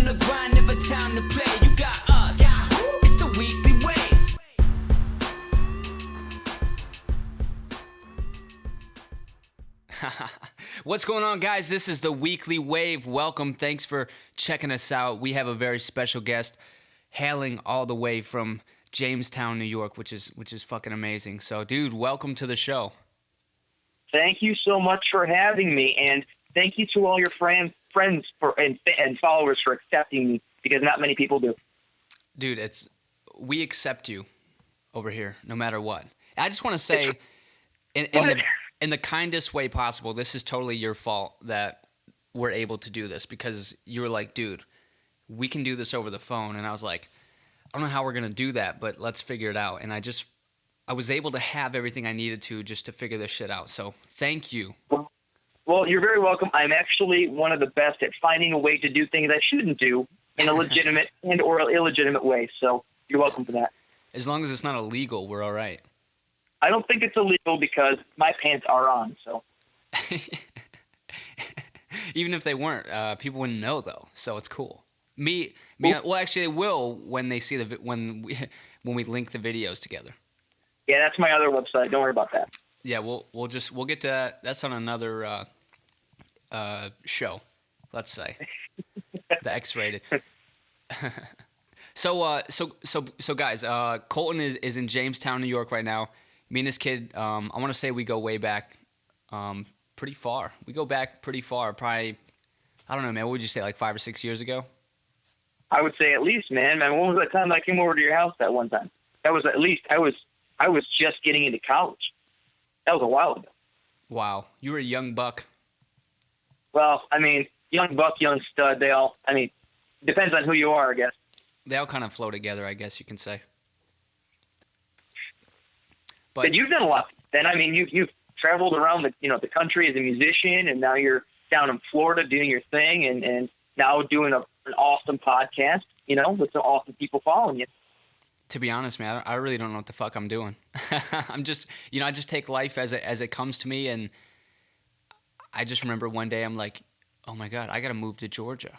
on the grind, never time to play. You got us. It's the weekly wave. What's going on, guys? This is the weekly wave. Welcome. Thanks for checking us out. We have a very special guest hailing all the way from Jamestown, New York, which is fucking amazing. So, dude, welcome to the show. Thank you so much for having me, and thank you to all your friends and followers for accepting me, because not many people do. Dude, we accept you over here, no matter what. I just want to say, in the kindest way possible, this is totally your fault that we're able to do this, because you were like, dude, we can do this over the phone. And I was like, I don't know how we're going to do that, but let's figure it out. And I was able to have everything I needed to just to figure this shit out. So thank you. Well, you're very welcome. I'm actually one of the best at finding a way to do things I shouldn't do in a legitimate and or illegitimate way. So you're welcome for that. As long as it's not illegal, we're all right. I don't think it's illegal because my pants are on. So even if they weren't, people wouldn't know though. So it's cool. Well, actually, they will when they see when we link the videos together. Yeah, that's my other website. Don't worry about that. Yeah, we'll get to that. That's on another show, let's say, the X-rated. So guys, Colton is in Jamestown, New York right now. Me and this kid, I want to say we go way back, pretty far. We go back pretty far, probably, I don't know, man. What would you say, like 5 or 6 years ago? I would say at least, man. When was that time I came over to your house that one time? That was at least, I was just getting into college. That was a while ago. Wow. You were a young buck. Well, I mean, young buck, young stud, depends on who you are, I guess. They all kind of flow together, I guess you can say. But you've done a lot. Then, I mean, you've traveled around the country as a musician, and now you're down in Florida doing your thing, and now doing an awesome podcast, with some awesome people following you. To be honest, man, I really don't know what the fuck I'm doing. I'm just, I just take life as it comes to me. And I just remember one day I'm like, oh my God, I got to move to Georgia.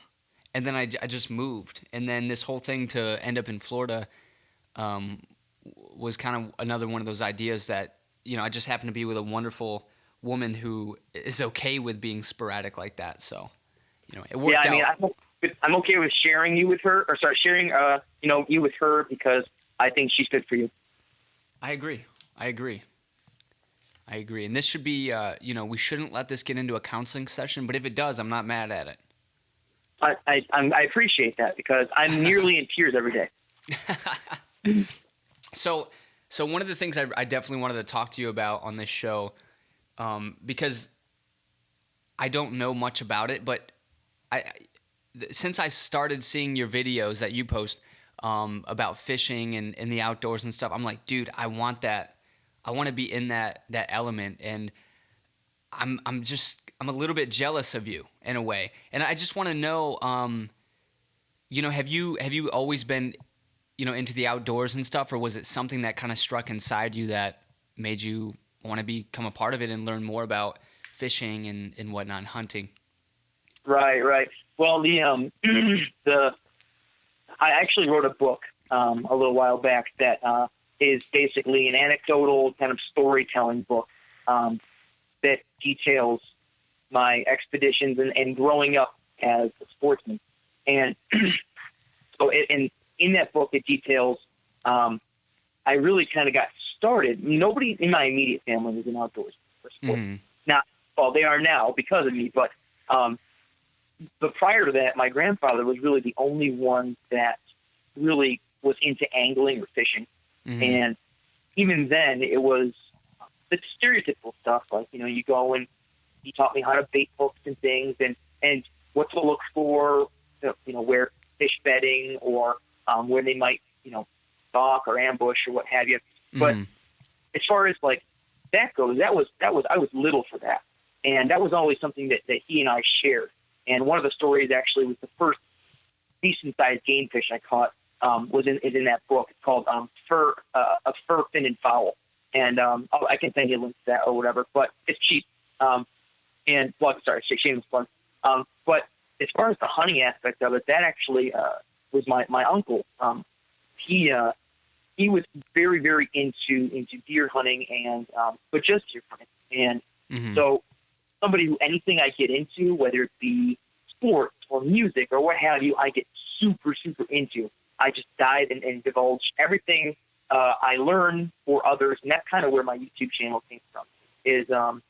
And then I just moved. And then this whole thing to end up in Florida was kind of another one of those ideas that, I just happened to be with a wonderful woman who is okay with being sporadic like that. So, it worked out. Yeah, I mean, I'm okay with sharing you with her, sharing you with her, because I think she's good for you. I agree. And this should be, we shouldn't let this get into a counseling session, but if it does, I'm not mad at it. I appreciate that, because I'm nearly in tears every day. So one of the things I definitely wanted to talk to you about on this show, because I don't know much about it, but since I started seeing your videos that you post about fishing and the outdoors and stuff, I'm like, dude, I want that. I want to be in that element, and I'm a little bit jealous of you in a way, and I just want to know, have you always been, into the outdoors and stuff, or was it something that kind of struck inside you that made you want to become a part of it and learn more about fishing and whatnot, and hunting? Right. Well, I actually wrote a book a little while back that is basically an anecdotal kind of storytelling book that details my expeditions and growing up as a sportsman. And so in that book, it details I really kind of got started. Nobody in my immediate family was in outdoors for sports. Mm-hmm. Now, well, they are now because of me, but prior to that, my grandfather was really the only one that really was into angling or fishing. Mm-hmm. And even then, it was the stereotypical stuff, like, you go and he taught me how to bait hooks and things, and what to look for, where fish bedding, or where they might, stalk or ambush or what have you. Mm-hmm. But as far as like that goes, I was little for that. And that was always something that he and I shared. And one of the stories actually was the first decent-sized game fish I caught is in that book. It's called A Fur, Fin, and Fowl. And I can send you a link to that or whatever, but it's cheap. And, well, sorry, shameless plug. But as far as the hunting aspect of it, that actually was my uncle. He was very, very into deer hunting and but just deer hunting. And so somebody who anything I get into, whether it be sports or music or what have you, I get super, super into. I just dive and divulge everything I learn for others, and that's kind of where my YouTube channel came from. Is and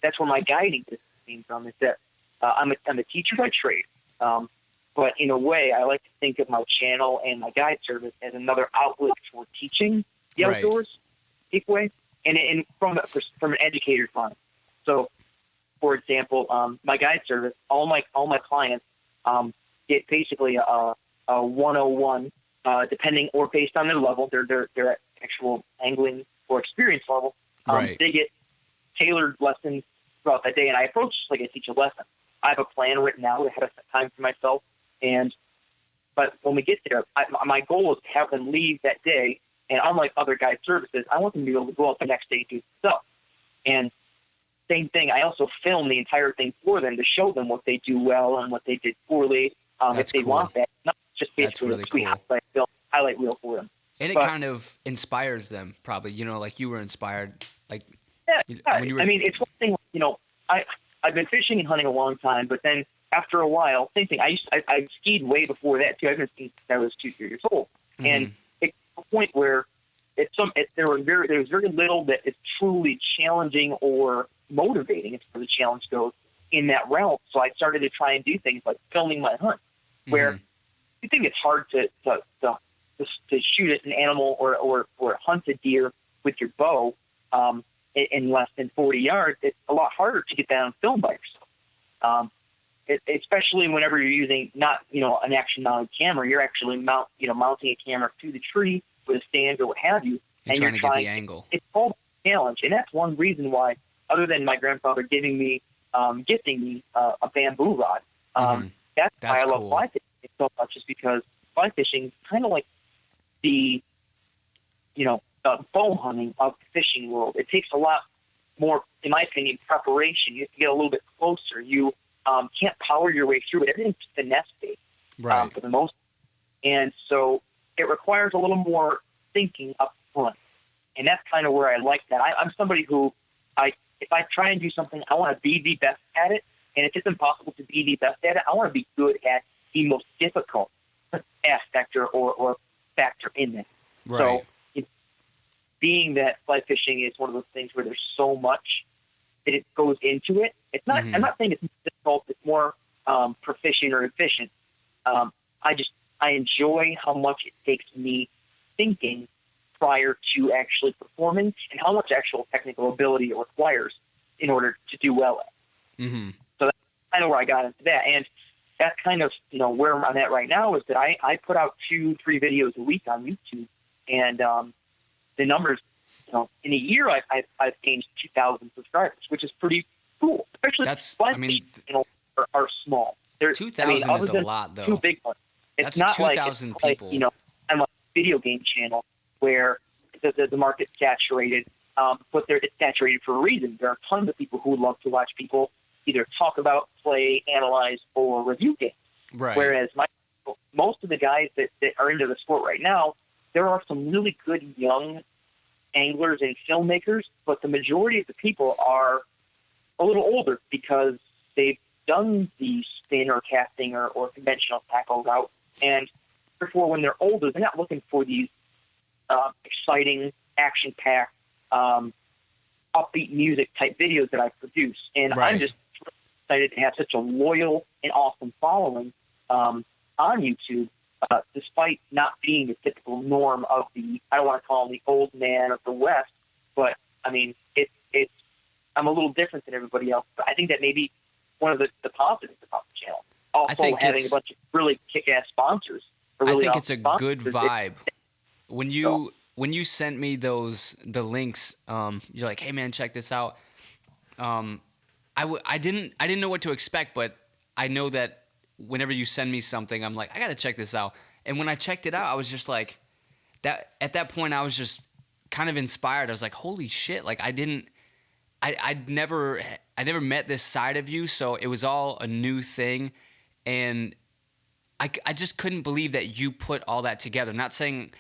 that's where my guiding came from. Is that I'm a teacher by trade, but in a way, I like to think of my channel and my guide service as another outlet for teaching the outdoors, way, and from an educator's mind. So, for example, my guide service, all my clients get basically a 101, depending or based on their level, their actual angling or experience level. They get tailored lessons throughout that day, and I approach like I teach a lesson. I have a plan written out ahead of time for myself, but when we get there, my goal is to have them leave that day, and unlike other guide services, I want them to be able to go out the next day and do stuff. And same thing, I also film the entire thing for them to show them what they do well and what they did poorly, if they want that. Not just basically really cool. highlight reel for them. And it kind of inspires them, probably, like you were inspired. Like, when you were... I mean, it's one thing, I've been fishing and hunting a long time, but then after a while, same thing. I skied way before that too. I've been skiing since I was 2-3 years old, and it's a point where there was very little that is truly challenging or motivating as far as the challenge goes in that realm. So I started to try and do things like filming my hunt, where you think it's hard to shoot at an animal or hunt a deer with your bow in less than 40 yards. It's a lot harder to get that on film by yourself. Especially whenever you're using not an action mounted camera, you're actually mounting a camera to the tree with a stand or what have you, and you're trying to get the angle. It's called a challenge, and that's one reason why, other than my grandfather gifting me a bamboo rod, that's why I love fly fishing so much, is because fly fishing is kind of like the bow hunting of the fishing world. It takes a lot more, in my opinion, preparation. You have to get a little bit closer. You can't power your way through it. Everything's finesse-based for the most part. And so it requires a little more thinking up front. And that's kind of where I like that. I'm somebody who, if I try and do something, I want to be the best at it. And if it's impossible to be the best at it, I want to be good at the most difficult aspect or factor in it. Right. So being that fly fishing is one of those things where there's so much that it goes into it. It's not. I'm not saying it's difficult. It's more proficient or efficient. I enjoy how much it takes me thinking prior to actually performing, and how much actual technical ability it requires in order to do well at. So that's kind of where I got into that, and that's kind of where I'm at right now. Is that I put out 2-3 videos a week on YouTube, and the numbers. In a year, I've gained 2,000 subscribers, which is pretty cool. Especially channels are small. 2,000 is a lot, though. 2 big ones. It's not 2,000 people. I'm a video game channel where the market's saturated, but it's saturated for a reason. There are tons of people who love to watch people either talk about, play, analyze, or review games. Right. Whereas most of the guys that are into the sport right now, there are some really good young anglers and filmmakers, but the majority of the people are a little older because they've done the spin or casting or conventional tackle route, and therefore when they're older, they're not looking for these exciting, action-packed, upbeat music type videos that I produce. And I'm just excited to have such a loyal and awesome following on YouTube, despite not being the typical norm of I don't want to call him the old man of the West, but I mean, I'm a little different than everybody else. But I think that may be one of the positives about the channel. Also, having a bunch of really kick-ass sponsors. I think it's a good vibe. When you sent me the links, you're like, hey man, check this out. I didn't know what to expect, but I know that whenever you send me something, I'm like, I gotta check this out. And when I checked it out, I was just like, that. At that point, I was just kind of inspired. I was like, holy shit! Like I I never met this side of you, so it was all a new thing, and I just couldn't believe that you put all that together. I'm not saying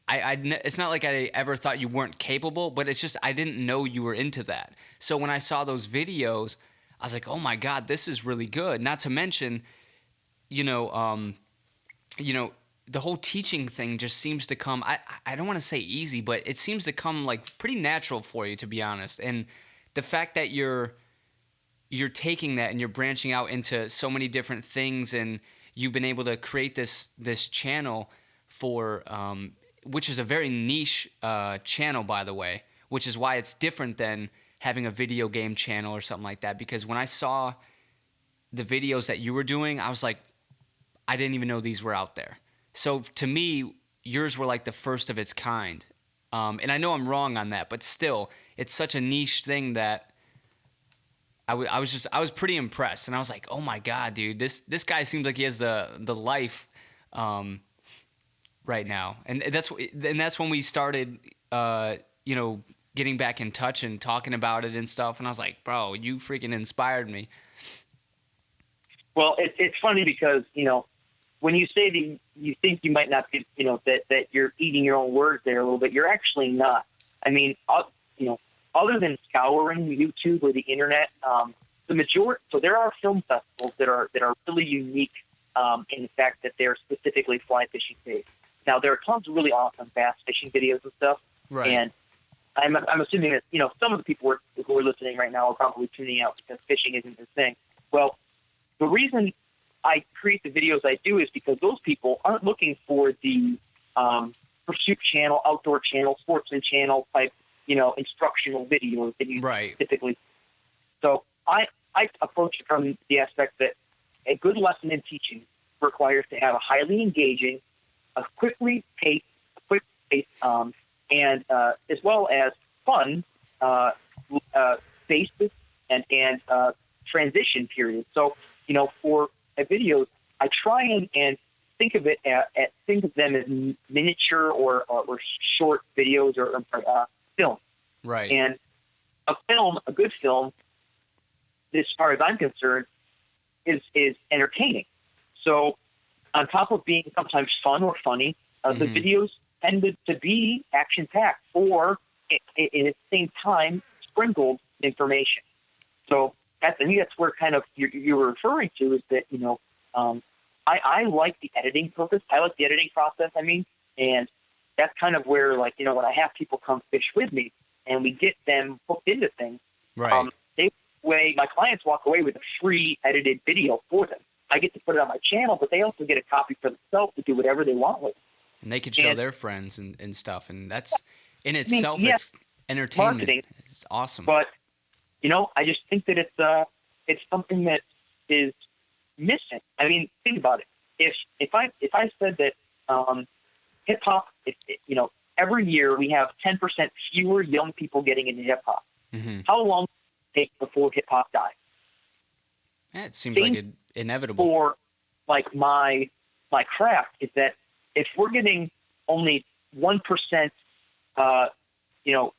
it's not like I ever thought you weren't capable, but it's just I didn't know you were into that. So when I saw those videos, I was like, oh my God, this is really good. Not to mention, you know, the whole teaching thing just seems to come. I don't want to say easy, but it seems to come like pretty natural for you, to be honest. And the fact that you're taking that and you're branching out into so many different things, and you've been able to create this channel for which is a very niche channel, by the way, which is why it's different than having a video game channel or something like that. Because when I saw the videos that you were doing, I was like, I didn't even know these were out there. So to me, yours were like the first of its kind. And I know I'm wrong on that, but still, it's such a niche thing that I was pretty impressed, and I was like, oh my God, dude, this guy seems like he has the life right now, and that's when we started, getting back in touch and talking about it and stuff, and I was like, bro, you freaking inspired me. Well, it's funny because, when you say that you think you might not be, that you're eating your own words there a little bit, you're actually not. I mean, other than scouring YouTube or the internet, so there are film festivals that are really unique in the fact that they're specifically fly fishing based. Now, there are tons of really awesome bass fishing videos and stuff, Right. And I'm assuming that some of the people who are listening right now are probably tuning out because fishing isn't their thing. Well, the reason I create the videos I do is because those people aren't looking for the pursuit channel, outdoor channel, sportsman channel type instructional videos that you Right. typically. So I approach it from the aspect that a good lesson in teaching requires to have a highly engaging, a quick pace, and as well as fun basis and transition period. So for a videos, I try and think of them as miniature or short videos or film. Right. And a good film, as far as I'm concerned, is entertaining. So on top of being sometimes fun or funny, the videos tended to be action-packed or at the same time sprinkled information. So I think that's where kind of you were referring to is that, I like the editing purpose. I like the editing process, and that's kind of where, when I have people come fish with me and we get them hooked into things, Right. my clients walk away with a free edited video for them. I get to put it on my channel, but they also get a copy for themselves to do whatever they want with it. And they could show their friends and stuff, and that's in itself, it's entertainment. Marketing, it's awesome. But I just think that it's something that is missing. Think about it. If I said that hip hop, every year we have 10% fewer young people getting into hip hop. Mm-hmm. How long does it take before hip hop dies? Yeah, it seems like inevitable. For my craft is that if we're getting only 1%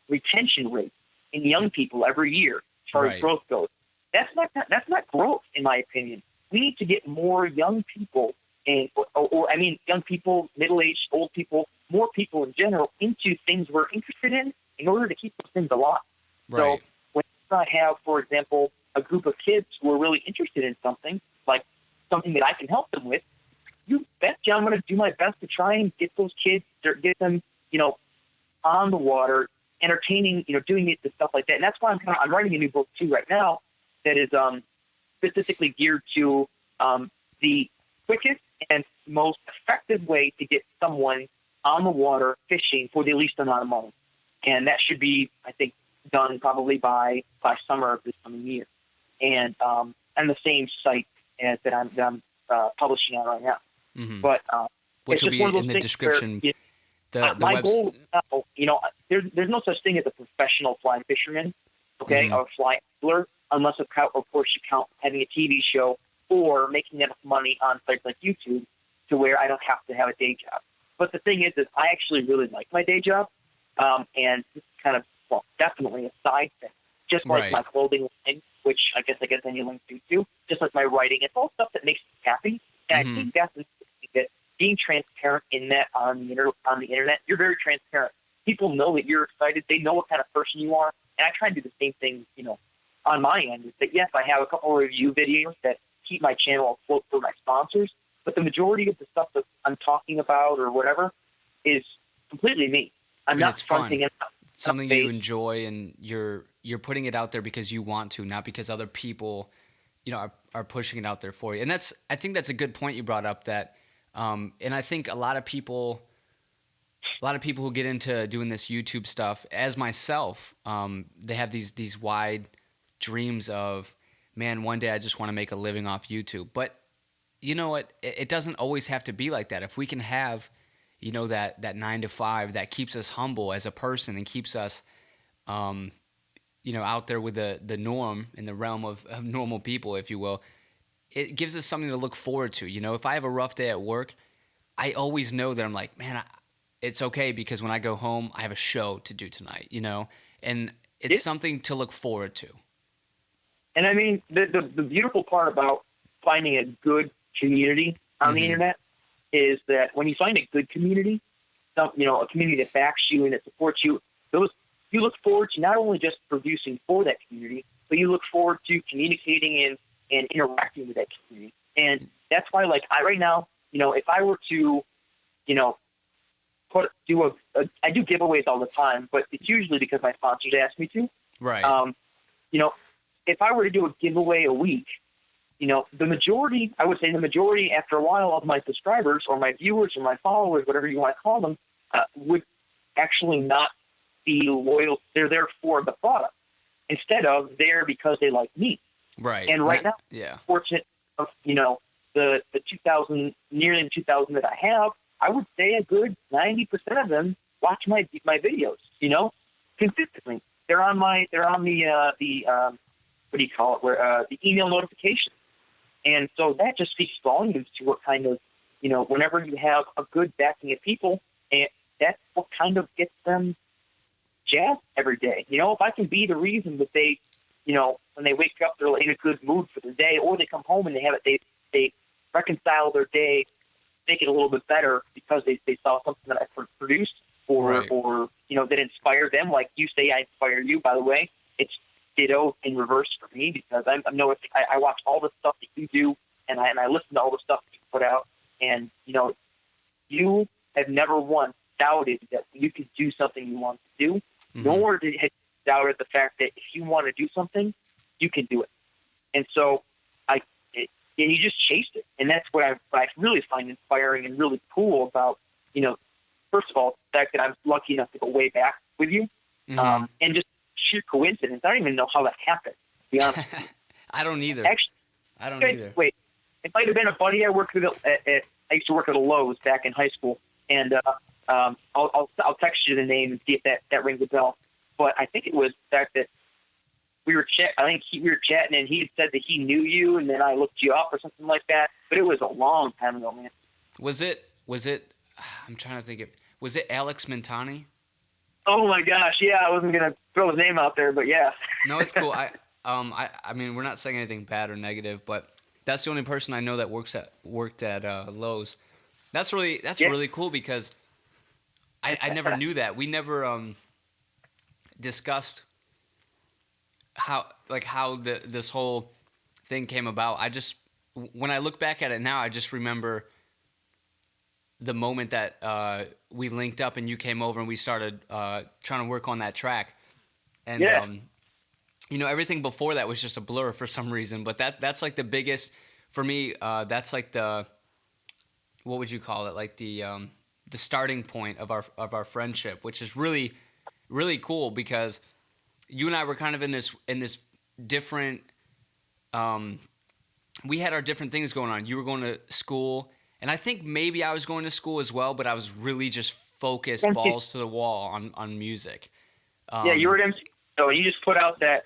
retention rate in young people every year as far as growth goes, that's not growth in my opinion. We need to get more young people young people, middle-aged, old people, more people in general into things we're interested in order to keep those things alive. Right. So when I have, for example, a group of kids who are really interested in something, like something that I can help them with, you betcha I'm going to do my best to try and get those kids, or get them, on the water, entertaining, doing it and stuff like that. And that's why I'm writing a new book too right now that is specifically geared to the quickest and most effective way to get someone on the water fishing for the least amount of money. And that should be, I think, done probably by summer of this coming year. And the same site that I'm publishing on right now. Mm-hmm. But which will be in the description. The my website. goal, there's no such thing as a professional fly fisherman, okay, or fly angler, unless of course you count having a TV show or making enough money on sites like YouTube to where I don't have to have a day job. But the thing is I actually really like my day job, and this is kind of, definitely a side thing. just like Right. my clothing line, which I guess I get any link to too, just like my writing. It's all stuff that makes me happy. And I think that's the thing, that being transparent in that on the internet, you're very transparent. People know that you're excited. They know what kind of person you are. And I try to do the same thing, on my end. Is that, yes, I have a couple of review videos that keep my channel afloat for my sponsors, but the majority of the stuff that I'm talking about or whatever is completely me. I'm not It's fronting fun. it. Something you enjoy, and you're putting it out there because you want to, not because other people, are pushing it out there for you. And I think that's a good point you brought up. That, and I think a lot of people who get into doing this YouTube stuff, as myself, they have these wide dreams of, man, one day I just want to make a living off YouTube. But you know what? It doesn't always have to be like that. If we can have, that 9 to 5 that keeps us humble as a person and keeps us, out there with the norm in the realm of normal people, if you will, it gives us something to look forward to. If I have a rough day at work, I always know that I'm like, man, it's okay because when I go home, I have a show to do tonight, and it's Yeah. something to look forward to. And I mean, the beautiful part about finding a good community on the internet is that when you find a good community, a community that backs you and that supports you, you look forward to not only just producing for that community, but you look forward to communicating and interacting with that community. And that's why, like, right now, if I were to, I do giveaways all the time, but it's usually because my sponsors ask me to. Right. If I were to do a giveaway a week, the majority after a while of my subscribers or my viewers or my followers, whatever you want to call them, would actually not be loyal. They're there for the product instead of there because they like me. Right. And right now, yeah, fortunate of, the 2,000, nearly 2,000 that I have, I would say a good 90% of them watch my videos, consistently. They're on the what do you call it? Where the email notification. And so that just speaks volumes to what kind of, whenever you have a good backing of people, and that's what kind of gets them jazzed every day. If I can be the reason that they, when they wake up, they're in a good mood for the day, or they come home and they reconcile their day, make it a little bit better because they saw something that I produced, or that inspired them. Like you say, I inspire you. By the way, it's ditto in reverse for me because I watch all the stuff that you do, and I listen to all the stuff that you put out, and you have never once doubted that you could do something you want to do, nor have you doubted the fact that if you want to do something, you can do it. And so and you just chased it, and that's what I really find inspiring and really cool about, first of all, the fact that I'm lucky enough to go way back with you, and just sheer coincidence. I don't even know how that happened, to be honest. I don't either. Actually, I don't either. Wait, it might have been a buddy I worked with I used to work at a Lowe's back in high school, and I'll text you the name and see if that rings a bell. But I think it was the fact that we were chatting, and he had said that he knew you, and then I looked you up or something like that. But it was a long time ago, man. Was it? I'm trying to think of. Was it Alex Mentani? Oh my gosh, yeah. I wasn't gonna throw his name out there, but yeah. No, it's cool. I mean, we're not saying anything bad or negative, but that's the only person I know that worked at Lowe's. That's really cool because I never knew that. We never discussed how this whole thing came about. When I look back at it now, I just remember the moment that we linked up and you came over and we started trying to work on that track. And everything before that was just a blur for some reason. But that's like the biggest for me. That's like the, what would you call it? Like the starting point of our friendship, which is really, really cool because you and I were kind of in this different. We had our different things going on. You were going to school, and I think maybe I was going to school as well, but I was really just focused balls to the wall on music. You were at MC. So you just put out the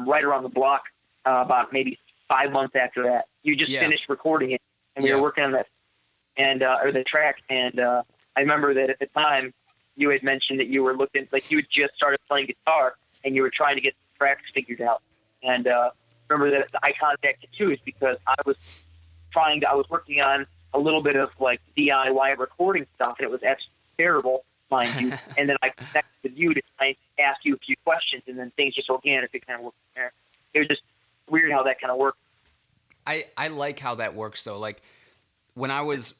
Right Around the Block about maybe 5 months after that. You just finished recording it, and we were working on that or the track. And I remember that at the time you had mentioned that you were looking like you had just started playing guitar, and you were trying to get the tracks figured out. And remember that I contacted you is because I was working on a little bit of like DIY recording stuff, and it was absolutely terrible, mind you. And then I connected with you to try and ask you a few questions, and then things just organically kind of worked from there. It was just weird how that kind of worked. I like how that works though. Like when I was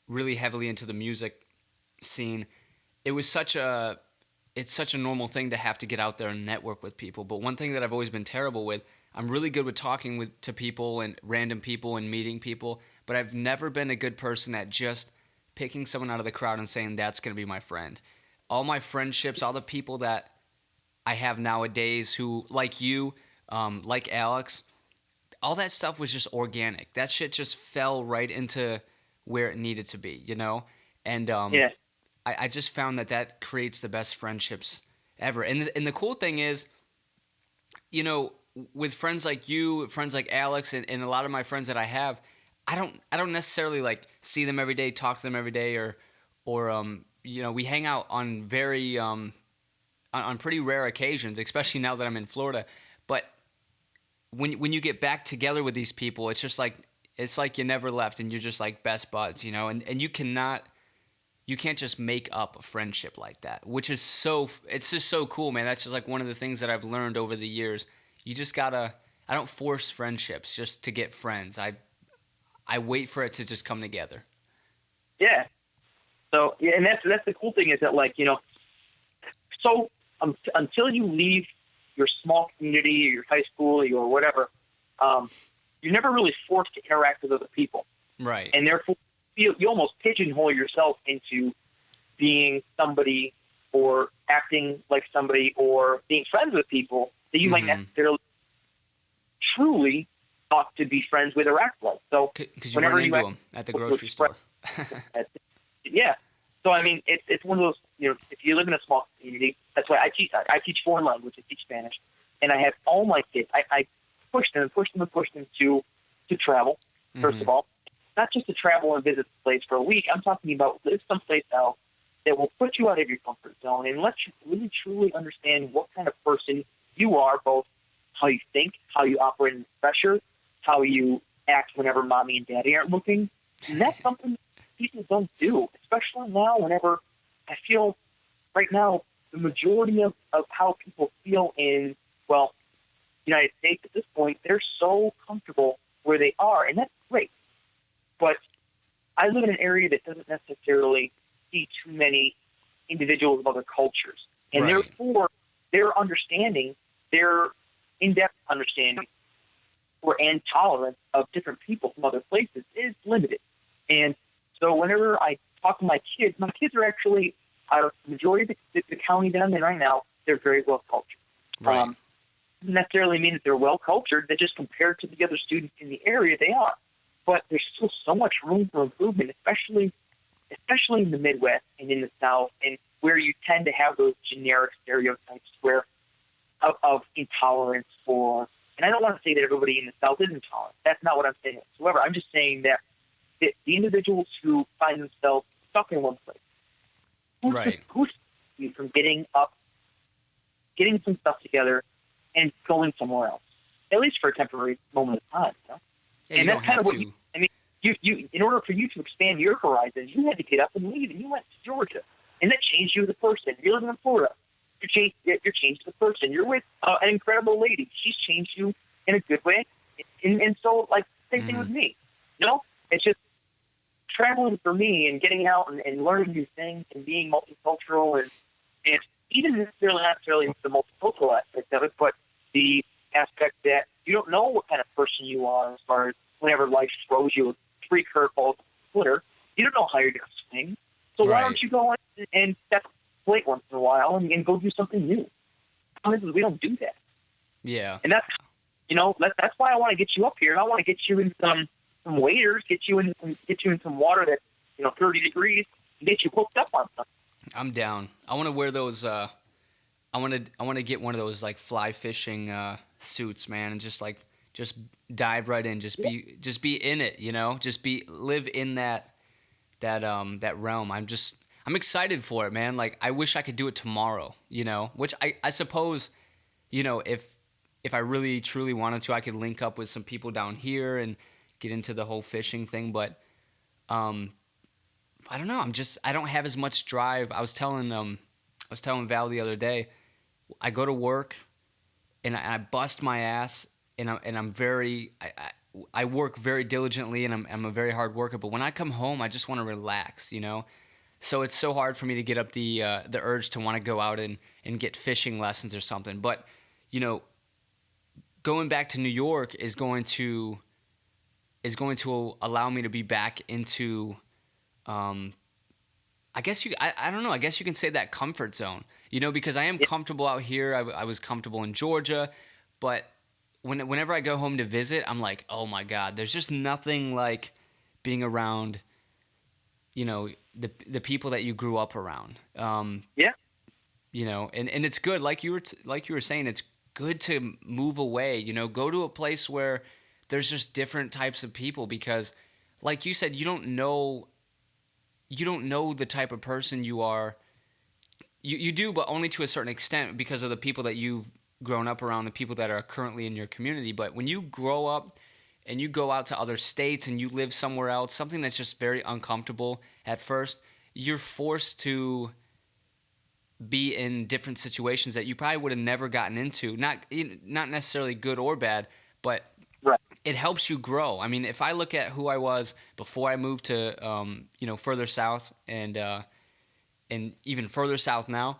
really heavily into the music scene, it's such a normal thing to have to get out there and network with people. But one thing that I've always been terrible with, I'm really good with talking to people and random people and meeting people, but I've never been a good person at just picking someone out of the crowd and saying that's going to be my friend. All my friendships, all the people that I have nowadays who, like you, like Alex, all that stuff was just organic. That shit just fell right into where it needed to be, you know? And Yeah. I just found that creates the best friendships ever. And the cool thing is, you know, with friends like you, friends like Alex, and a lot of my friends that I have, I don't necessarily like see them every day, talk to them every day, or you know, we hang out on very on pretty rare occasions, especially now that I'm in Florida. But when you get back together with these people, it's just like you never left, and you're just like best buds, you know. And you can't just make up a friendship like that, which is it's just so cool, man. That's just like one of the things that I've learned over the years. You just gotta. I don't force friendships just to get friends. I wait for it to just come together. Yeah. So yeah, and that's the cool thing is that, like, you know, so until you leave your small community or your high school or whatever, you're never really forced to interact with other people. Right. And therefore, you almost pigeonhole yourself into being somebody or acting like somebody or being friends with people that you might necessarily truly ought to be friends with or act like. So because you run into them at the grocery store. Yeah. So I mean, it's one of those, you know, if you live in a small community, that's why I teach foreign language, I teach Spanish, and I have all my kids. I push them to travel. First of all, not just to travel and visit the place for a week. I'm talking about live someplace else that will put you out of your comfort zone and let you really truly understand what kind of person you are, both how you think, how you operate under pressure, how you act whenever mommy and daddy aren't looking. And that's something people don't do, especially now whenever I feel right now the majority of how people feel in, well, United States at this point, they're so comfortable where they are, and that's great. But I live in an area that doesn't necessarily see too many individuals of other cultures. And therefore, their understanding, their in-depth understanding and tolerance of different people from other places is limited. And so whenever I talk to my kids are actually, out of the majority of the county that I'm in right now, they're very well cultured. Right. Doesn't necessarily mean that they're well cultured. They just compared to the other students in the area, they are. But there's still so much room for improvement, especially in the Midwest and in the South, and where you tend to have those generic stereotypes of intolerance for. And I don't want to say that everybody in the South is intolerant. That's not what I'm saying whatsoever. I'm just saying that the individuals who find themselves stuck in one place, who's you from getting up, getting some stuff together, and going somewhere else, at least for a temporary moment of time. You know? Yeah, and that's kind of what you in order for you to expand your horizons, you had to get up and leave, and you went to Georgia, and that changed you as a person. You're living in Florida. You're changed as a person. You're with an incredible lady. She's changed you in a good way. And so, like, same thing with me. You know, it's just traveling for me and getting out and learning new things and being multicultural and even not necessarily the multicultural aspect of it, but the aspect that you don't know what kind of person you are as far as whenever life throws you a 3 curveballs footer, you don't know how you're going to swing. So why don't you go and step plate once in a while and go do something new? We don't do that. Yeah. And that's, you know, that's why I want to get you up here. And I want to get you in some waders, get you in some water that's, you know, 30 degrees, and get you hooked up on something. I'm down. I want to wear those. I want to get one of those like fly fishing suits, man, and just dive right in. Just be in it, you know. Just live in that realm. I'm excited for it, man. Like I wish I could do it tomorrow, which I suppose, if I really truly wanted to, I could link up with some people down here and get into the whole fishing thing. But um, I don't know. I don't have as much drive. I was telling Val the other day, I go to work and I bust my ass and I'm very I work very diligently and I'm a very hard worker. But when I come home, I just want to relax. So it's so hard for me to get up the urge to want to go out and get fishing lessons or something. But you know, going back to New York is going to allow me to be back into I don't know. I guess you can say that comfort zone, because I am comfortable out here. I was comfortable in Georgia, but whenever I go home to visit, I'm like, oh my God, there's just nothing like being around, the people that you grew up around. Yeah. And it's good. Like you were saying, it's good to move away, go to a place where there's just different types of people because like you said, you don't know the type of person you are. You do, but only to a certain extent because of the people that you've grown up around, the people that are currently in your community. But when you grow up and you go out to other states and you live somewhere else, something that's just very uncomfortable at first, you're forced to be in different situations that you probably would have never gotten into. Not necessarily good or bad, but Right. it helps you grow. I mean, if I look at who I was before I moved to, further south and even further south now,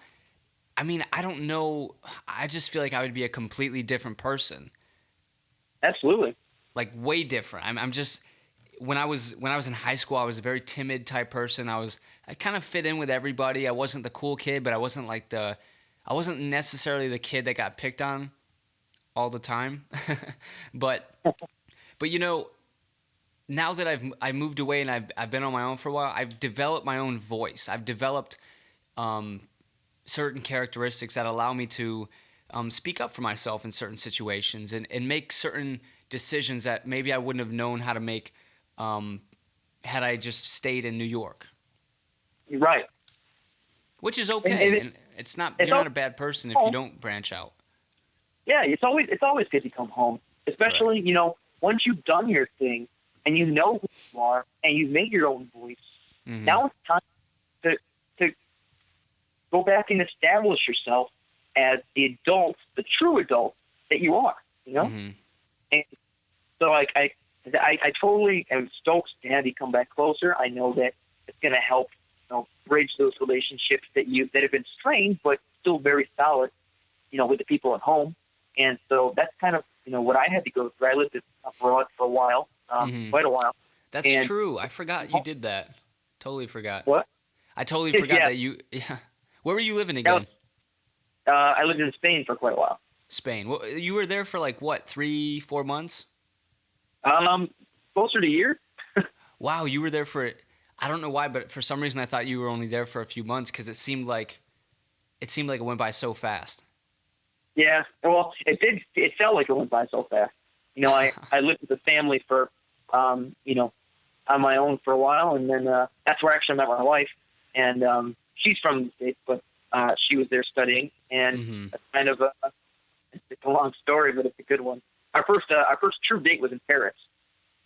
I mean, I don't know. I just feel like I would be a completely different person, Absolutely. like way different. I'm just when I was in high school, I was a very timid type person. I kind of fit in with everybody. I wasn't the cool kid, but I wasn't necessarily the kid that got picked on all the time. but but now that I moved away and I've been on my own for a while, I've developed my own voice. I've developed certain characteristics that allow me to speak up for myself in certain situations and make certain decisions that maybe I wouldn't have known how to make had I just stayed in New York. Right. Which is And okay, it, and it's not. it's You're not all, a bad person if you don't branch out. yeah, it's always good to come home, especially Right. once you've done your thing and you know who you are and you've made your own voice. Hmm. Now it's time to go back and establish yourself as the adult, the true adult that you are. Hmm. And so I totally am stoked to have you come back closer. I know that it's going to help bridge those relationships that have been strained but still very solid, with the people at home. And so that's kind of what I had to go through. I lived abroad for a while, Hmm. quite a while. That's And true. I forgot you did that. Totally forgot. what? I totally forgot Yeah, that you. Yeah. Where were you living that was, again? I lived in Spain for quite a while. Spain. Well, you were there for like what, 3, 4 months? Um, Closer to a year. Wow, you were there for. I don't know why, but for some reason I thought you were only there for a few months because it seemed like it went by so fast. Yeah, well, it did. It felt like it went by so fast. I lived with a family for, on my own for a while, and then that's where actually I met my wife. And she's from the States, but she was there studying, and Hmm. that's kind of it's a long story, but it's a good one. Our first true date was in Paris,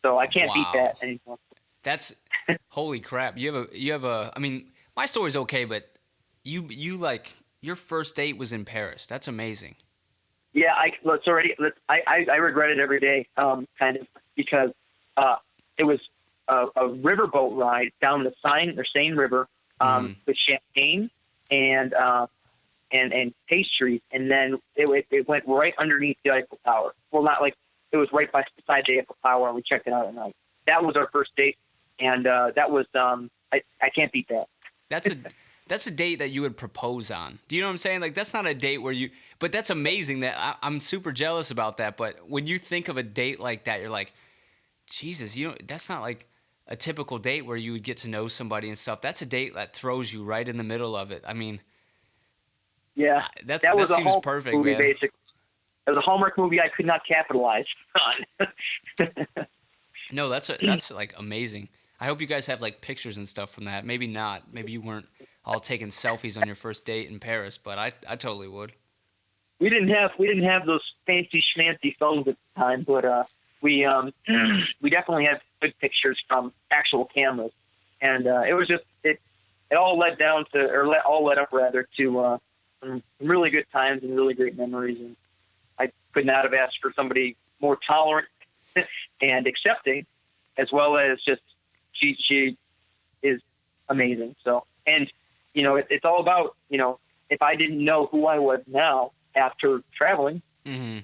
so I can't beat Wow. that anymore. That's holy crap. You have a. I mean, my story's okay, but you like your first date was in Paris. That's amazing. Yeah, I regret it every day, kind of, because it was a riverboat ride down the Seine River, Hmm. with champagne and pastries, and then it went right underneath the Eiffel Tower. Well, not like it was right beside the Eiffel Tower, and we checked it out at night. That was our first date, and that was I can't beat that. That's a that's a date that you would propose on. Do you know what I'm saying? Like that's not a date where you. But that's amazing. I'm super jealous about that. But when you think of a date like that, you're like, Jesus, that's not like a typical date where you would get to know somebody and stuff. That's a date that throws you right in the middle of it. I mean, Yeah, that that was a seems Hallmark perfect, movie, man. basically. It was a Hallmark movie I could not capitalize on. No, that's like amazing. I hope you guys have like pictures and stuff from that. Maybe not. Maybe you weren't all taking selfies on your first date in Paris, but I totally would. We didn't have those fancy schmancy phones at the time, but we definitely had good pictures from actual cameras, and it was just it all led down to all led up rather to some really good times and really great memories, and I could not have asked for somebody more tolerant and accepting, as well as just she is amazing. So, and it's all about, if I didn't know who I was now after traveling, Mm-hmm.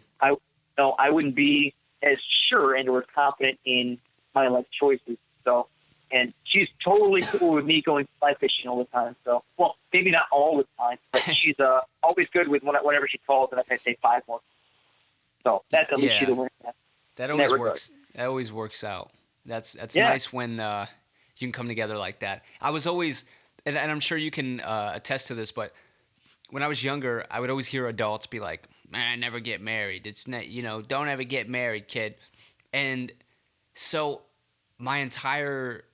I wouldn't be as sure and or confident in my life choices. So, and she's totally cool with me going fly fishing all the time. So, well, maybe not all the time, but she's always good with whenever she calls, and I say 5 more. So that's at least she's aware of that. That always works. That always works out. That's nice when you can come together like that. I was always, and I'm sure you can attest to this, but when I was younger, I would always hear adults be like, "Man, never get married. It's not, don't ever get married, kid." And so my entire,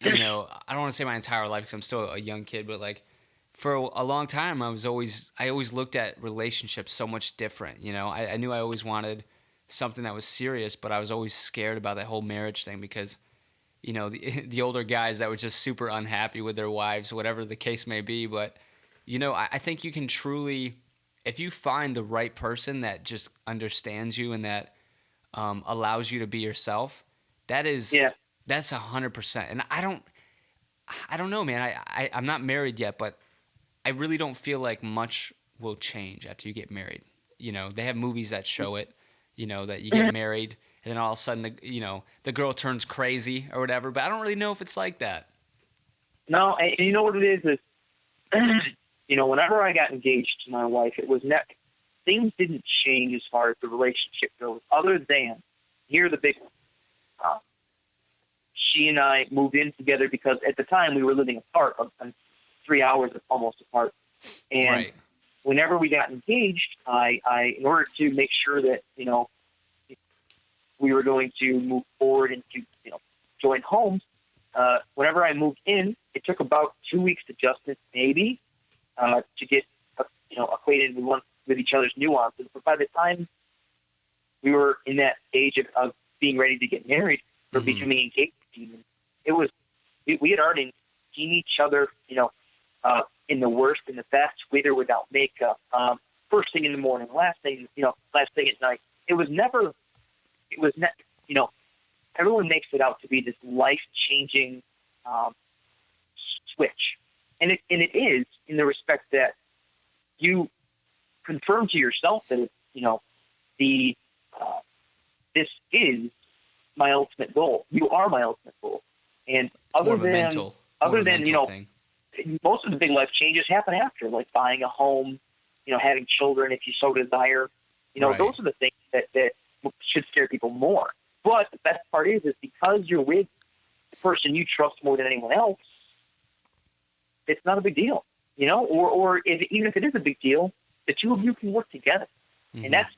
I don't want to say my entire life because I'm still a young kid, but like for a long time, I always looked at relationships so much different. I knew I always wanted something that was serious, but I was always scared about that whole marriage thing because, the older guys that were just super unhappy with their wives, whatever the case may be. But, I think you can truly, if you find the right person that just understands you and that allows you to be yourself, that's 100%. And I don't know, man. I'm not married yet, but I really don't feel like much will change after you get married. They have movies that show it, that you get married and then all of a sudden, the girl turns crazy or whatever. But I don't really know if it's like that. No, and you know what it is? Whenever I got engaged to my wife, it was things didn't change as far as the relationship goes, other than, here are the big one. She and I moved in together because at the time we were living apart, 3 hours almost apart. And whenever we got engaged, I in order to make sure that, we were going to move forward and to, join homes, whenever I moved in, it took about 2 weeks adjustment, maybe, to get, acquainted with each other's nuances. But by the time we were in that stage of being ready to get married, or becoming engaged, even, we had already seen each other, in the worst and the best, with or without makeup, first thing in the morning, last thing at night. Everyone makes it out to be this life-changing switch. And it is, in the respect that you confirm to yourself that, this is my ultimate goal. You are my ultimate goal. And other than most of the big life changes happen after, like buying a home, having children if you so desire. Those are the things that should scare people more. But the best part is because you're with the person you trust more than anyone else, it's not a big deal, or even if it is a big deal, the two of you can work together. Mm-hmm. And that's,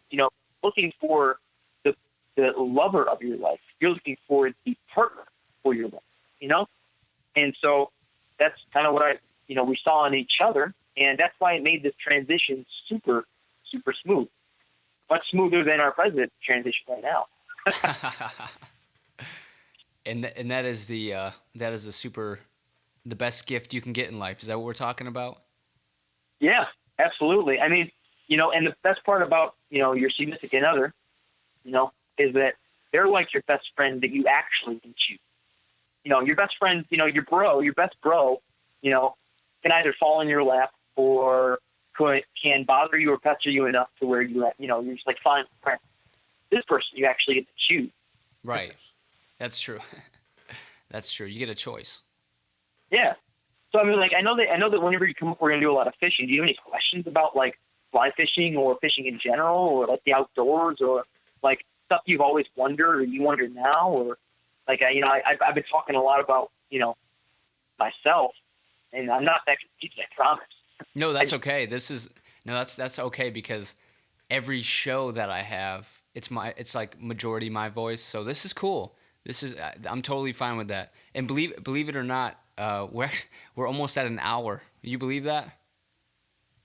looking for the lover of your life. You're looking for the partner for your life, And so that's kind of what we saw in each other. And that's why it made this transition super, super smooth. Much smoother than our president's transition right now. And that is the best gift you can get in life. Is that what we're talking about? Yeah, absolutely. I mean, and the best part about, your significant other, is that they're like your best friend that you actually can choose. Your best friend, your best bro, can either fall in your lap or can bother you or pester you enough to where you're just like, fine, friend. This person you actually get to choose. Right. That's true. That's true. You get a choice. Yeah. So I mean, like, I know that whenever you come up, we're gonna do a lot of fishing. Do you have any questions about like fly fishing or fishing in general, or like the outdoors, or like stuff you've always wondered or you wonder now, or like I've been talking a lot about myself, and I'm not that confused, I promise. No, that's okay. That's okay because every show that I have, it's like majority my voice. So this is cool. I'm totally fine with that. And believe it or not, we're almost at an hour. You believe that?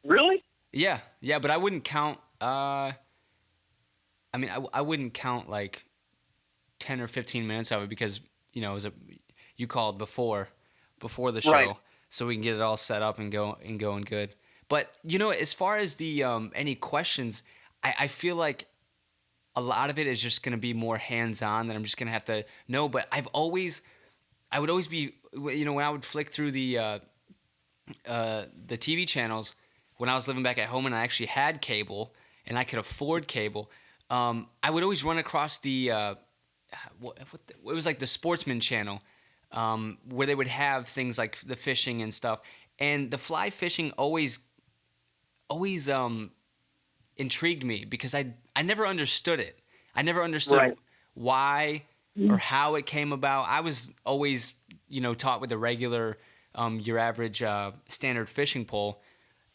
Really? Yeah, but I wouldn't count. I mean, I wouldn't count like 10 or 15 minutes of it because it was you called before the Right. show, so we can get it all set up and going good. But as far as the any questions, I feel like a lot of it is just going to be more hands on that I'm just going to have to know. But I would always be, when I would flick through the TV channels when I was living back at home and I actually had cable and I could afford cable. I would always run across it was like the Sportsman channel, where they would have things like the fishing and stuff, and the fly fishing always intrigued me because I never understood it. I never understood Right. why or how it came about. I was always taught with a regular your average standard fishing pole,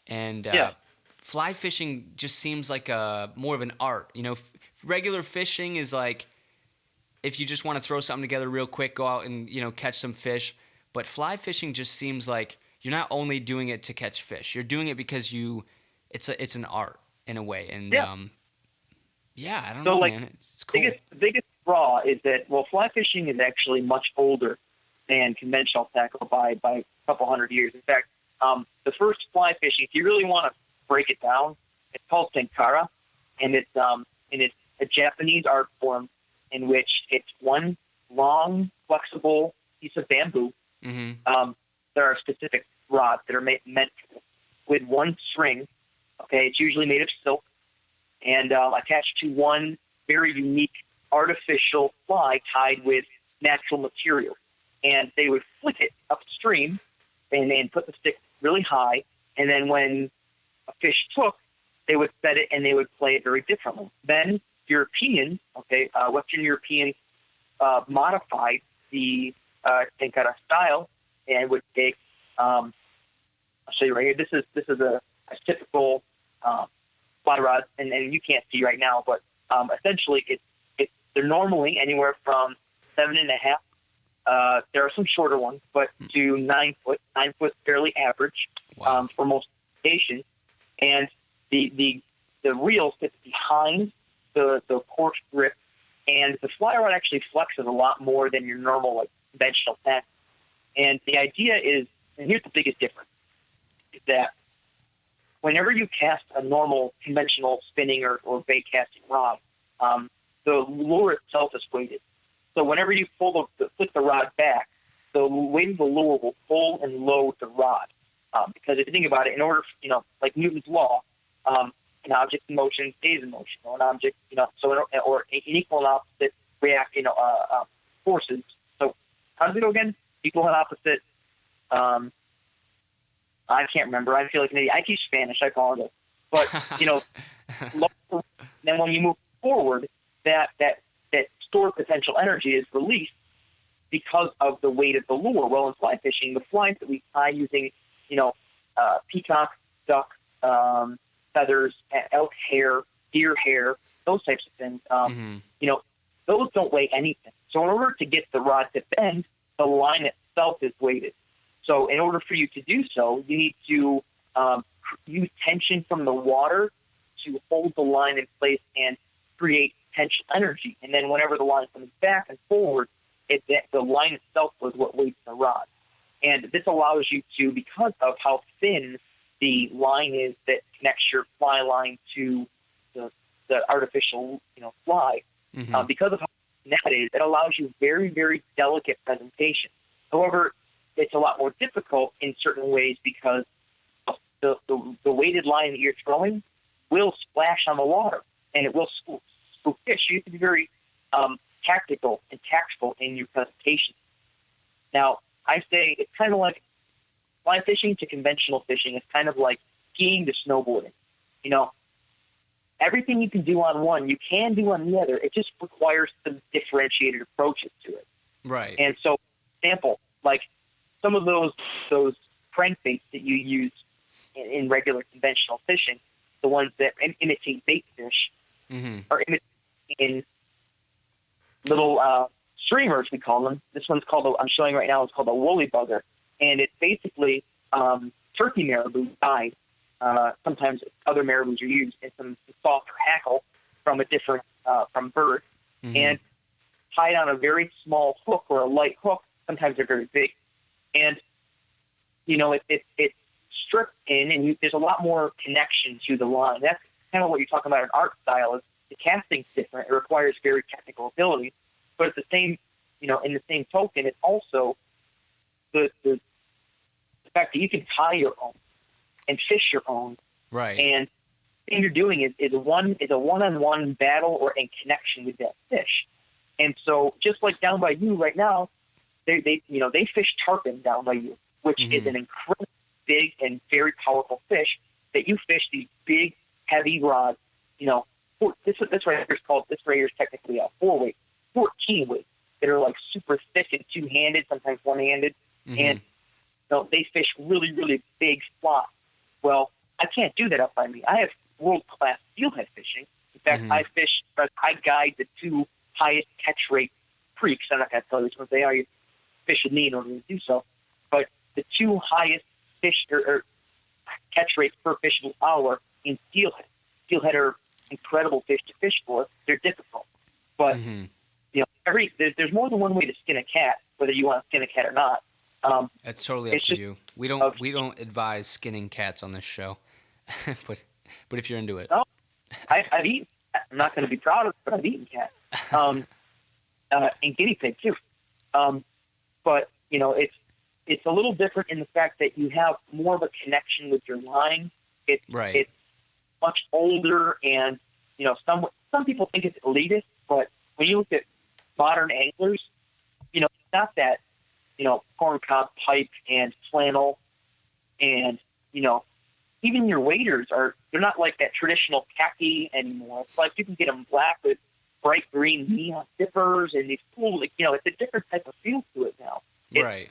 and Yeah. fly fishing just seems like a more of an art. Regular fishing is like if you just want to throw something together real quick, go out and catch some fish. But fly fishing just seems like you're not only doing it to catch fish. You're doing it because it's an art in a way. And Yeah. yeah, I don't So know, like man. It's cool. the biggest draw is that fly fishing is actually much older than conventional tackle by a couple hundred years. In fact, the first fly fishing, if you really want to break it down, it's called tenkara, and it's a Japanese art form in which it's one long, flexible piece of bamboo. Mm-hmm. There are specific rods that are meant with one string. Okay, it's usually made of silk and attached to one very unique artificial fly tied with natural material. And they would flick it upstream and then put the stick really high. And then when a fish took, they would set it and they would play it very differently. Then Europeans, Western Europeans, modified the tenkara style and would take. I'll show you right here. This is a typical fly rod, and you can't see right now, but essentially they're normally anywhere from 7.5. There are some shorter ones, but to 9 foot. 9 foot fairly average. Wow. For most stations, and the reel sits behind the cork grip, and the fly rod actually flexes a lot more than your normal conventional tack. And the idea is, and here's the biggest difference, is that whenever you cast a normal conventional spinning or bait casting rod, the lure itself is weighted. So whenever you flip the rod back, the weight of the lure will pull and load the rod. Because if you think about it, in order, like Newton's law, an object in motion stays in motion. An object, or an equal and opposite react, forces. So how does it go again? Equal and opposite. I can't remember. I feel like maybe I teach Spanish. I apologize. But then when you move forward, that stored potential energy is released because of the weight of the lure. Well, in fly fishing, the flies that we tie using, peacock, duck, feathers, elk hair, deer hair, those types of things, those don't weigh anything. So in order to get the rod to bend, the line itself is weighted. So in order for you to do so, you need to use tension from the water to hold the line in place and create potential energy. And then whenever the line comes back and forward, the line itself was what weights the rod. And this allows you to, because of how thin the line is that connects your fly line to the artificial, fly, because of how thin that is, it allows you very, very delicate presentation. However, it's a lot more difficult in certain ways because the weighted line that you're throwing will splash on the water and it will spook fish. You have to be very tactical and tactful in your presentation. Now, I say it's kind of like fly fishing to conventional fishing. It's kind of like skiing to snowboarding. Everything you can do on one, you can do on the other. It just requires some differentiated approaches to it. Right. And so, for example, like some of those crankbaits that you use in regular conventional fishing, the ones that imitate bait fish, are imitating little streamers, we call them. This one's called, I'm showing right now, it's called a woolly bugger. and it's basically turkey marabou died. Sometimes other marabous are used in some softer hackle from a different from bird, and tied on a very small hook or a light hook. Sometimes they're very big, and it's stripped in, and there's a lot more connection to the line. That's kind of what you're talking about in art style. Is the casting's different. It requires very technical ability, but at the same, in the same token, it's also the fact that you can tie your own and fish your own. Right. And the thing you're doing is a one-on-one battle or in connection with that fish. And so just like down by you right now, they fish tarpon down by you, which is an incredibly big and very powerful fish that you fish these big, heavy rods. This right here is technically a 4-weight, 14 weight that are like super thick and two-handed, sometimes one-handed, and they fish really, really big slots. Well, I can't do that up by me. I have world-class steelhead fishing. In fact, I guide the 2 highest catch rate creeks. I'm not going to tell you which ones they are. You fish with me in order to do so. But the 2 highest fish or catch rates per fishable hour in steelhead. Steelhead are incredible fish to fish for. They're difficult, but there's more than one way to skin a cat, whether you want to skin a cat or not. That's totally up to you. We don't advise skinning cats on this show, but if you're into it, no, I've eaten. I'm not going to be proud of it, but I've eaten cat, and guinea pig too. But it's a little different in the fact that you have more of a connection with your line. It's much older, and some people think it's elitist, but when you look at modern anglers, it's not that corncob pipe and flannel, and even your waders they're not like that traditional khaki anymore. It's like you can get them black with bright green neon zippers and these cool, it's a different type of feel to it now. Right.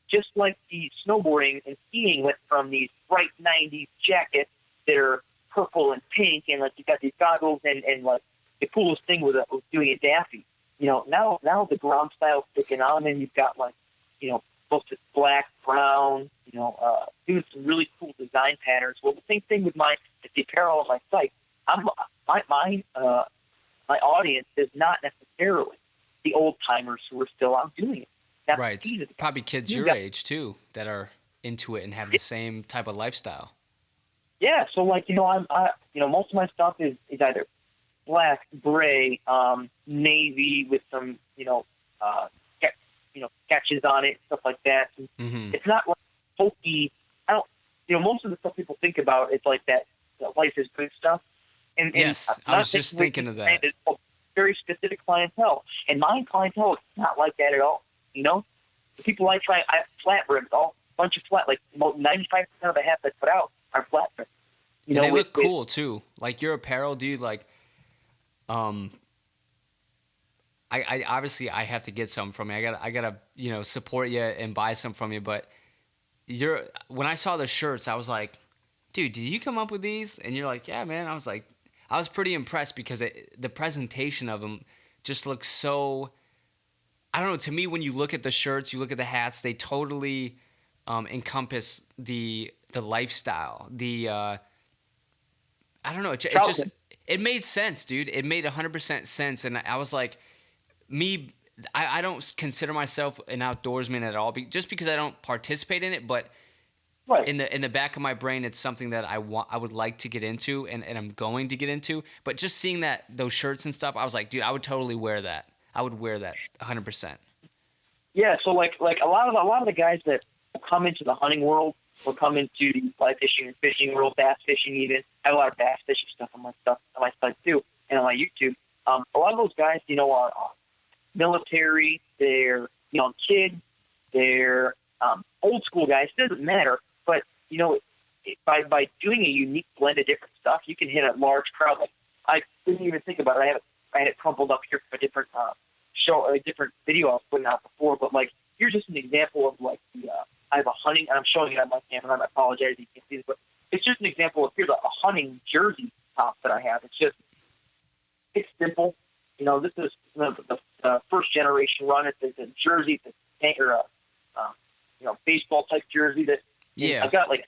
Just like the snowboarding and skiing went from these bright 90s jackets that are purple and pink, and like you got these goggles and like the coolest thing was doing a daffy. Now the ground style's sticking on, and you've got like, both this black, brown, doing some really cool design patterns. Well, the same thing with the apparel on my site. My audience is not necessarily the old timers who are still out doing it. That's right. Probably kids your age too that are into it and have the same type of lifestyle. Yeah. So like, I'm most of my stuff is either black, gray, navy with some, sketches on it, stuff like that. It's not like hokey. Most of the stuff people think about is like that life is good stuff. And yes, I was just thinking of that. It's a very specific clientele, and my clientele is not like that at all. The people I have flat rims, a bunch of flat, like 95% of the hats I put out are flat rims. And they look cool too. Like your apparel, dude. Like, I obviously I have to get some from you. I gotta support you and buy some from you. But when I saw the shirts, I was like, dude, did you come up with these? And you're like, yeah, man. I was pretty impressed because the presentation of them just looks so. I don't know. To me, when you look at the shirts, you look at the hats, they totally encompass the lifestyle. I don't know. It made sense, dude. It made 100% sense, and I was like, I don't consider myself an outdoorsman at all, just because I don't participate in it. But right. in the back of my brain, it's something that I would like to get into, and I'm going to get into. But just seeing those shirts and stuff, I was like, dude, I would totally wear that. I would wear that 100%. Yeah. So like a lot of the guys that come into the hunting world or come into the fly fishing and fishing world, bass fishing even. I have a lot of bass fishing stuff on my site too, and on my YouTube. A lot of those guys, are military. They're young kids. They're old school guys. It doesn't matter. But by doing a unique blend of different stuff, you can hit a large crowd. Like I didn't even think about it. I had it crumpled up here for a different a different video I was putting out before. But like, here's just an example of like I have a hunting, and I'm showing it on my camera. I apologize if you can't see this, but it's just an example of here's a hunting jersey top that I have. It's simple. This is the first generation run. It's a jersey, it's a baseball type jersey that I've got like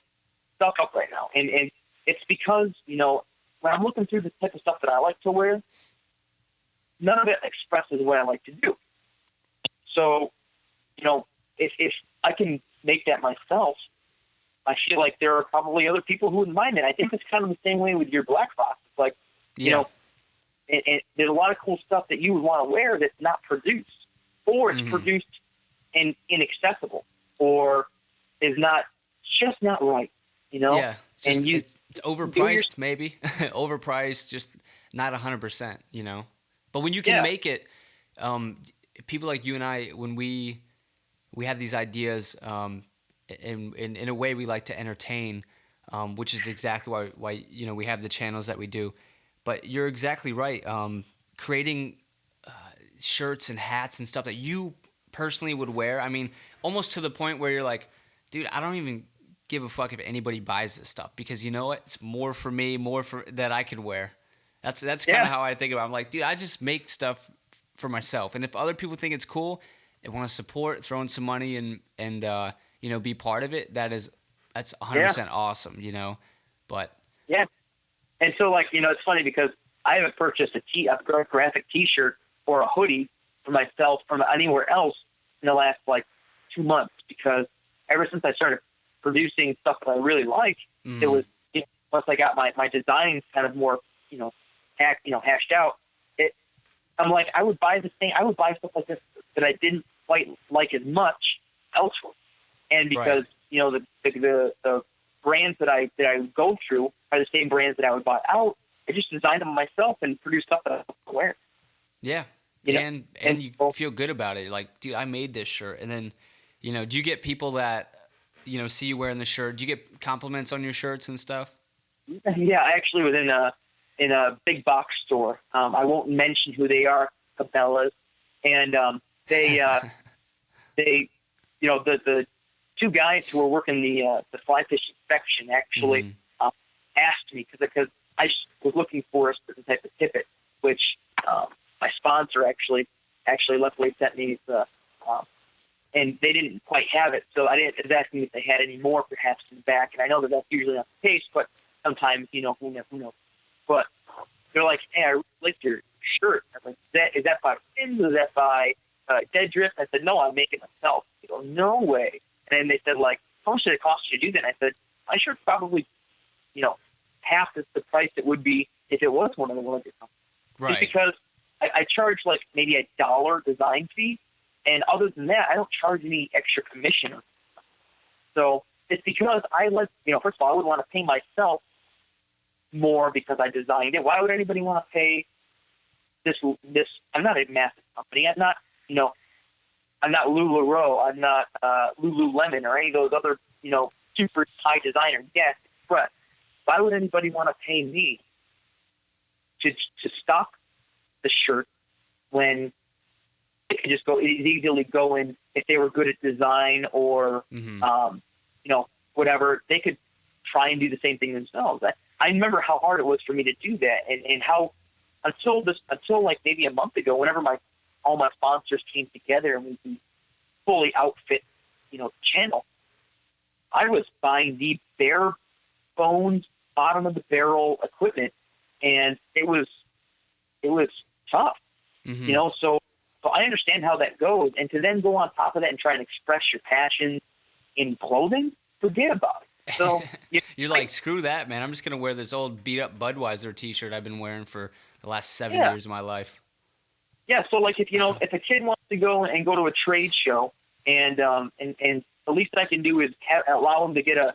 stuck up right now, and it's because when I'm looking through the type of stuff that I like to wear, none of it expresses what I like to do. So, if I can make that myself, I feel like there are probably other people who wouldn't mind it. I think it's kind of the same way with your Black Box. It's like, and there's a lot of cool stuff that you would want to wear that's not produced, or it's produced and inaccessible, or is just not right, Yeah, and it's overpriced, maybe. Overpriced, just not 100%, But when you can make it, people like you and I, when we have these ideas, in a way we like to entertain, which is exactly why we have the channels that we do. But you're exactly right. Creating shirts and hats and stuff that you personally would wear. I mean, almost to the point where you're like, dude, I don't even give a fuck if anybody buys this stuff, because you know what? It's more for me, that I could wear. That's kind of how I think about it. I'm like, dude, I just make stuff for myself. And if other people think it's cool and want to support, throw in some money and be part of it, that's 100% awesome, But yeah. And so, it's funny because I haven't purchased a graphic T-shirt or a hoodie for myself from anywhere else in the last 2 months, because ever since I started producing stuff that I really like, it was once I got my designs kind of more hashed out. I'm like, I would buy stuff like this that I didn't quite like as much elsewhere, and because the brands that I go through are the same brands that I would buy out. I just designed them myself and produce stuff that I wear. Yeah. And you feel good about it. Like, dude, I made this shirt. And then, do you get people that, see you wearing the shirt? Do you get compliments on your shirts and stuff? Yeah, I actually was in a big box store. I won't mention who they are, Cabela's. And they the two guys who were working the fly fish inspection actually asked me, because I was looking for a certain type of tippet, which my sponsor actually luckily sent me and they didn't quite have it, so I was asking if they had any more perhaps in the back, and I know that that's usually not the case, but sometimes, who knows. But they're like, hey, I really like your shirt. I was like, is that by Fins? Is that by Dead Drift? I said, no, I'm making it myself. They go, no way. And then they said, how much did it cost you to do that? And I said, my shirt's probably, half the price it would be if it was one of the larger companies. Right. Just because I charge maybe $1 design fee, and other than that, I don't charge any extra commission. So it's because first of all, I would want to pay myself more because I designed it. Why would anybody want to pay this? I'm not a massive company. I'm not, I'm not LuLaRoe. I'm not Lululemon or any of those other, super high designers. Yes, but why would anybody want to pay me to stock the shirt when it could just easily go in, if they were good at design or, whatever, they could try and do the same thing themselves. I remember how hard it was for me to do that, and how until maybe a month ago, whenever all my sponsors came together and we fully outfit, channel, I was buying the bare bones, bottom of the barrel equipment, and it was tough, so I understand how that goes, and to then go on top of that and try and express your passion in clothing, forget about it. So you're like, screw that, man. I'm just gonna wear this old beat up Budweiser T-shirt I've been wearing for the last 7 years of my life. Yeah. So if a kid wants to go to a trade show, and the least I can do is allow them to get a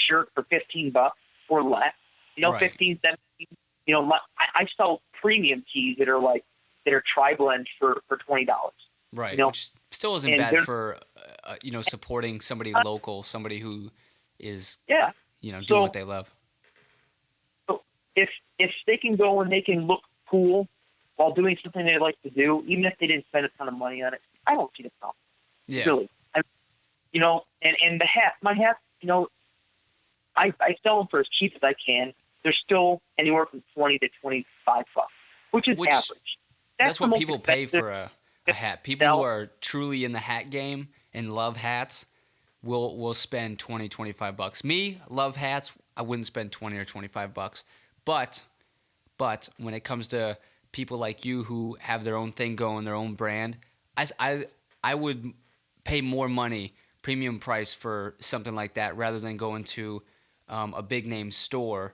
shirt for $15 or less, right. 15, 17. I sell premium tees that are tri-blend for $20. Right. Which still isn't bad for supporting somebody local, somebody who is doing what they love. So if they can go and they can look cool while doing something they like to do, even if they didn't spend a ton of money on it, I don't see the problem. Yeah. Really. And the hat, my hats, I sell them for as cheap as I can. They're still anywhere from $20 to $25, which is average. That's what people pay for a hat. People who are truly in the hat game and love hats will spend 20, 25 bucks. Me, love hats. I wouldn't spend 20 or 25 bucks. But when it comes to people like you who have their own thing going, their own brand, I would pay more money, premium price for something like that rather than going to a big name store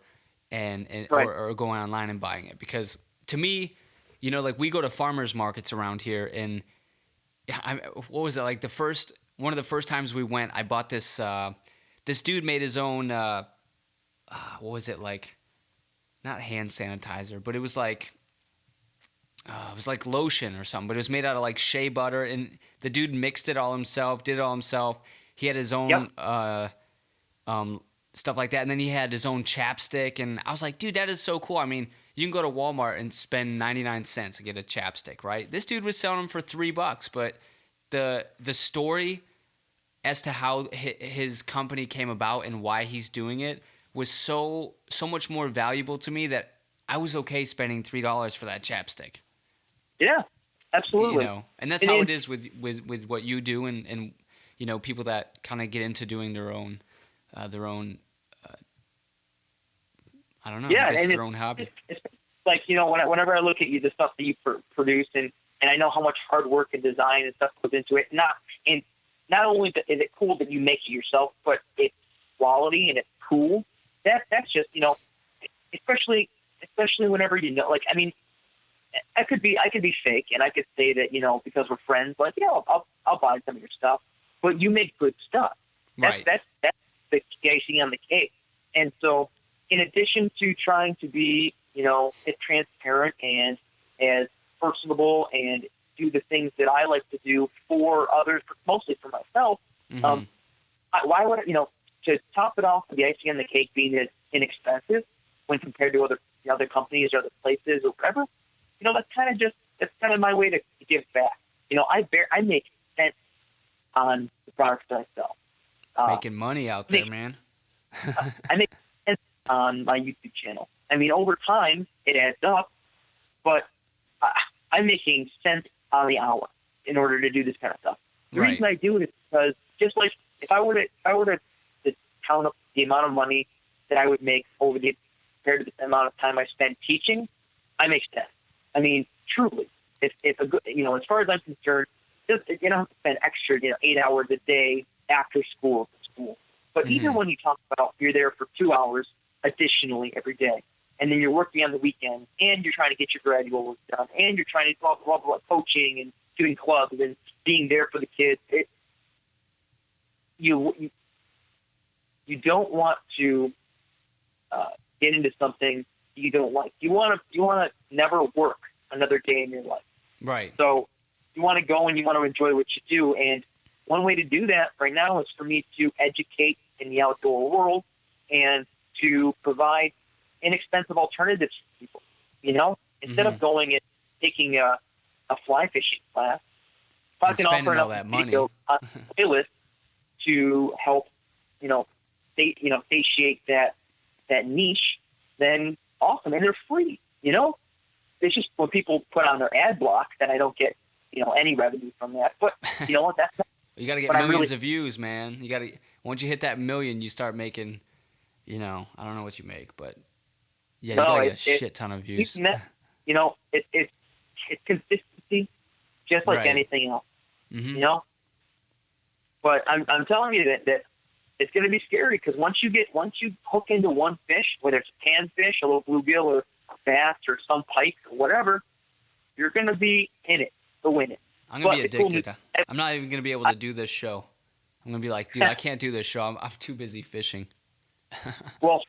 and Right. or going online and buying it. Because to me, like we go to farmers markets around here, and what was it, like one of the first times we went, I bought this dude made his own what was it, like, not hand sanitizer, but it was like lotion or something, but it was made out of like shea butter, and the dude mixed it all himself, did it all himself. He had his own Yep. stuff like that, and then he had his own chapstick, and I was like, dude, that is so cool. I mean, you can go to Walmart and spend 99 cents to get a chapstick, right? This dude was selling them for $3, but the story as to how his company came about and why he's doing it was so much more valuable to me that I was okay spending $3 for that chapstick. Yeah. Absolutely. And that's how it is with what you do, and people that kind of get into doing their own I don't know, Yeah, I guess and their own hobby. it's like, whenever I look at you, the stuff that you produce, and I know how much hard work and design and stuff goes into it. Not only is it cool that you make it yourself, but it's quality and it's cool. That's just, especially whenever like, I mean, I could be fake, and I could say that, because we're friends, like, yeah, I'll buy some of your stuff, but you make good stuff. Right. That's the icing on the cake. And so, in addition to trying to be, as transparent and as personable and do the things that I like to do for others, mostly for myself, Mm-hmm. why would to top it off, the icing on the cake being as inexpensive when compared to other companies or other places or whatever, that's kind of my way to give back. I make cents on the products that I sell. Making money out there, man. I make cents on my YouTube channel. I mean, over time it adds up, but I'm making cents on the hour in order to do this kind of stuff. The Right. reason I do it is because, just like if I were to count up the amount of money that I would make compared to the amount of time I spend teaching, I make cents. I mean, truly, if a good, as far as I'm concerned, you don't have to spend extra, 8 hours a day after school to school. But Mm-hmm. even when you talk about you're there for 2 hours additionally every day, and then you're working on the weekend, and you're trying to get your graduate work done, and you're trying to blah, blah, blah, coaching and doing clubs and being there for the kids, you don't want to get into something you don't like. You want to never work another day in your life. Right. So you want to go and you want to enjoy what you do. And one way to do that right now is for me to educate in the outdoor world and to provide inexpensive alternatives for people. Instead Mm-hmm. of going and taking a fly fishing class, if I And can spending offer all enough that money. videos on the playlist to help, satiate that niche, then awesome. And they're free, It's just when people put on their ad block that I don't get, any revenue from that. But you know what? That's not, You got to get but millions of views, man. You got to, once you hit that million, you start making, I don't know what you make, but yeah, you got to get a shit ton of views. It's consistency, just like Right. anything else, Mm-hmm. But I'm telling you that it's going to be scary, because once you hook into one fish, whether it's a panfish, a little bluegill, or a bass, or some pike, or whatever, you're going to be in it to win it. I'm going to be But the cool addicted. news- I'm not even going to be able to do this show. I'm going to be like, dude, I can't do this show. I'm too busy fishing. Well,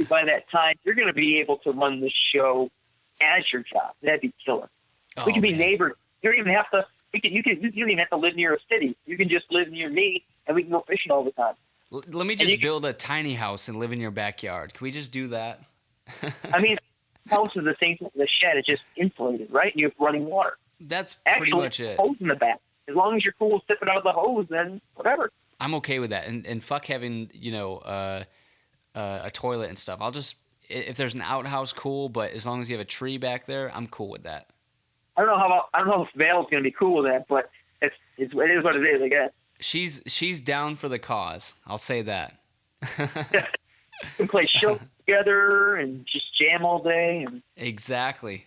by that time, you're going to be able to run the show as your job. That'd be killer. We can be man. neighbors. You don't even have to. You don't even have to live near a city. You can just live near me, and we can go fishing all the time. Let me just build a tiny house and live in your backyard. Can we just do that? I mean, house is the same thing. The shed is just insulated, right? You have running water. That's Actually, pretty much it. hose in the back. As long as you're cool with sipping out of the hose, then whatever. I'm okay with that. And fuck having, a toilet and stuff. I'll just, if there's an outhouse, cool. But as long as you have a tree back there, I'm cool with that. I don't know if Vale's going to be cool with that, but it is what it is, I guess. She's down for the cause. I'll say that. We can play shows together and just jam all day. And Exactly.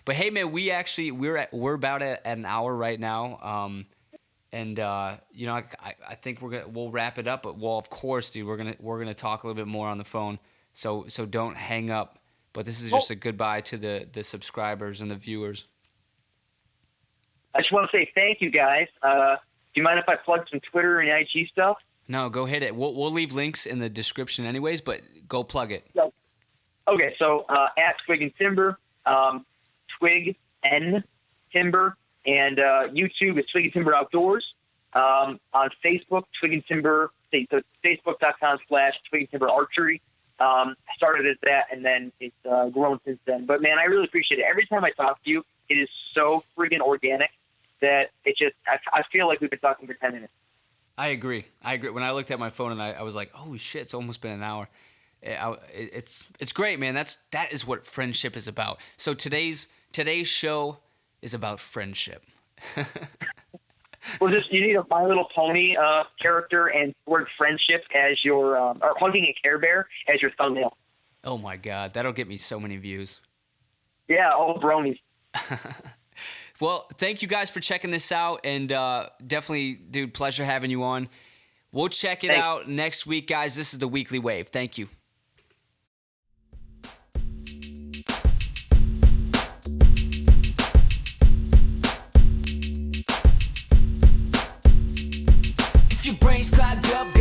But hey, man, we're about at an hour right now. And you know, I think we'll wrap it up. But well, of course, dude, we're gonna talk a little bit more on the phone. So don't hang up. But this is just a goodbye to the subscribers and the viewers. I just want to say thank you, guys. Do you mind if I plug some Twitter and IG stuff? No, go hit it. We'll leave links in the description anyways, but go plug it. Okay, so at Twig and Timber, Twig N Timber, and YouTube is Twig and Timber Outdoors. On Facebook, Twig and Timber, so Facebook.com/Twig and Timber Archery. I started as that, and then it's grown since then. But man, I really appreciate it. Every time I talk to you, it is so friggin' organic that it just I feel like we've been talking for 10 minutes. I agree. When I looked at my phone and I was like, "Oh shit, it's almost been an hour." It's great, man. That is what friendship is about. So today's show is about friendship. Well, you need a My Little Pony character and word friendship as your or hugging a Care Bear as your thumbnail. Oh my god, that'll get me so many views. Yeah, all bronies. Well, thank you guys for checking this out, and definitely, dude, pleasure having you on. We'll check it out next week, guys. This is the Weekly Wave. Thank you. If your brain's clogged up,